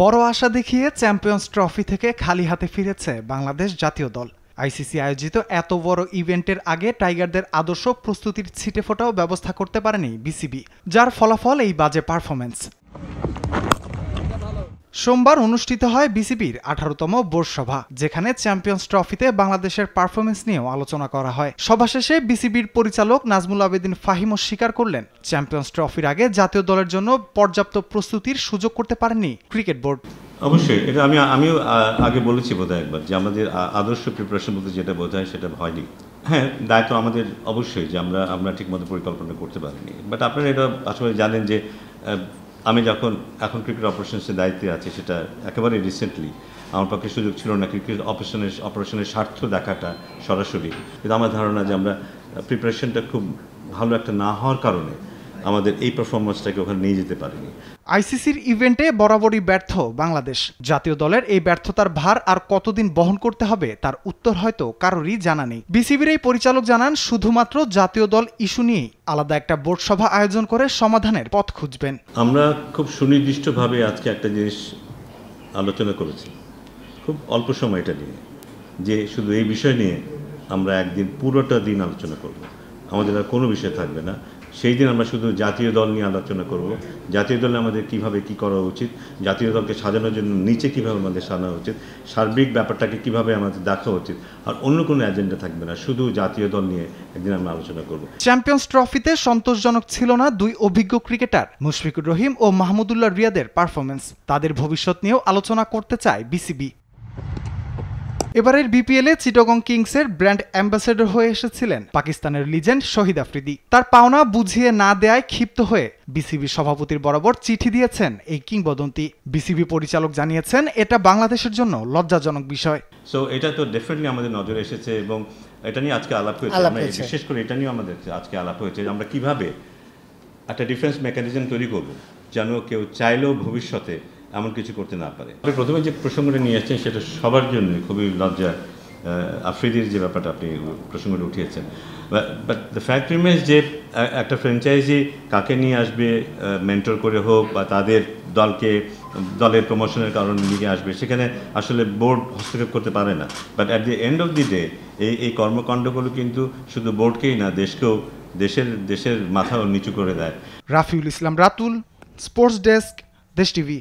বড় আশা দেখিয়ে champions trophy থেকে খালি হাতে ফিরেছে বাংলাদেশ জাতীয় দল। আইসিসি আয়োজিত এত বড় ইভেন্টের আগে টাইগারদের আদর্শ প্রস্তুতির ছিটেফোঁটাও ব্যবস্থা করতে পারেনি বিসিবি, যার ফলাফল এই বাজে পারফরম্যান্স। সোমবার অনুষ্ঠিত হয় বিসিবির 18তম বোর্ড সভা, যেখানে চ্যাম্পিয়ন্স ট্রফিতে বাংলাদেশের পারফরম্যান্স নিয়েও আলোচনা করা হয়। সভা শেষে বিসিবির পরিচালক নাজমুল আবেদিন ফাহিমও স্বীকার করলেন, চ্যাম্পিয়ন্স ট্রফির আগে জাতীয় দলের জন্য পর্যাপ্ত প্রস্তুতির সুযোগ করতে পারেনি ক্রিকেট বোর্ড। অবশ্যই এটা আমিও আগে বলেছি বোধহয় একবার যে আমাদের আদর্শ প্রিপারেশন বলতে যেটা বোঝায় সেটা হয়নি। হ্যাঁ, দায়িত্ব আমাদের অবশ্যই যে আমরা ঠিকমতো পরিকল্পনা করতে পারিনি। বাট আপনারা এটা আসলে জানেন যে আমি এখন ক্রিকেট অপারেশনসের দায়িত্বে আছি, সেটা একেবারে রিসেন্টলি আমার পক্ষে সুযোগ ছিল না ক্রিকেট অপারেশনের স্বার্থ দেখাটা সরাসরি। কিন্তু আমার ধারণা যে আমরা প্রিপারেশনটা খুব ভালো একটা না হওয়ার কারণে আমাদের এই পারফরমেন্সটাকে ওখানে নিয়ে যেতে পারিনি। আইসিসির ইভেন্টে বরাবরই ব্যর্থ বাংলাদেশ। জাতীয় দলের এই ব্যর্থতার ভার আর কতদিন বহন করতে হবে তার উত্তর হয়তো কারোরই জানা নেই। বিসিবির এই পরিচালক জানান, শুধুমাত্র জাতীয় দল ইস্যু নিয়েই আলাদা একটা বোর্ড সভা আয়োজন করে সমাধানের পথ খুঁজবেন। আমরা খুব সুনির্দিষ্টভাবে আজকে একটা জিনিস আলোচনা করেছি, খুব অল্প সময় এটা নিয়ে, যে শুধু এই বিষয় নিয়ে আমরা একদিন পুরোটা দিন আলোচনা করব। আমাদের আর কোনো বিষয় থাকবে না। সেই দিন আমরা শুধু জাতীয় দল নিয়ে আলোচনা করব, জাতীয় দলে আমাদের কিভাবে কি করা উচিত, জাতীয় দলকে সাজানোর জন্য নিচে কিভাবে আমাদের সাজানো উচিত, সার্বিক ব্যাপারটাকে কিভাবে আমাদের দেখা উচিত, আর অন্য কোনো এজেন্ডা থাকবে না, শুধু জাতীয় দল নিয়ে একদিন আমরা আলোচনা করব। চ্যাম্পিয়ন্স ট্রফিতে সন্তোষজনক ছিল না দুই অভিজ্ঞ ক্রিকেটার মুশফিকুর রহিম ও মাহমুদুল্লাহ রিয়াদের পারফরম্যান্স। তাদের ভবিষ্যৎ নিয়েও আলোচনা করতে চায় বিসিবি। এবারের বিপিএলে চিটাগং কিংসের ব্র্যান্ড অ্যাম্বাসেডর হয়ে এসেছিলেন পাকিস্তানের লিজেন্ড শহীদ আফ্রিদি। তার পাওনা বুঝিয়ে না দেয়ায় ক্ষিপ্ত হয়ে বিসিবি সভাপতির বরাবর চিঠি দিয়েছেন এই কিংবদন্তি। বিসিবি পরিচালক জানিয়েছেন, এটা বাংলাদেশের জন্য লজ্জাজনক বিষয়। সো এটা তো ডেফিনেটলি আমাদের নজরে এসেছে এবং এটা নিয়ে আজকে আলাপ হয়েছে। বিশেষ করে এটা নিয়ে আমাদের আজকে আলাপ হয়েছে, আমরা কিভাবে একটা ডিফেন্স মেকানিজম তৈরি করব যেন কেউ চাইলেও ভবিষ্যতে এমন কিছু করতে না পারে। আপনি প্রথমে যে প্রসঙ্গটা নিয়ে আসছেন সেটা সবার জন্য খুবই লজ্জা। আফ্রিদির যে ব্যাপারটা আপনি প্রসঙ্গটা উঠিয়েছেন, বাট দ্য ফ্যাক্ট রিমেন্স যে একটা ফ্র্যাঞ্চাইজি কাকে নিয়ে আসবে, মেন্টর করে হোক বা তাদের দলের প্রমোশনের কারণে নিয়ে আসবে, সেখানে আসলে বোর্ড হস্তক্ষেপ করতে পারে না। But at the end of the day এই কর্মকাণ্ডগুলো কিন্তু শুধু বোর্ডকেই না, দেশকেও, দেশের মাথাও নিচু করে দেয়। রাফিউল ইসলাম রাতুল, স্পোর্টস ডেস্ক, দেশ টিভি।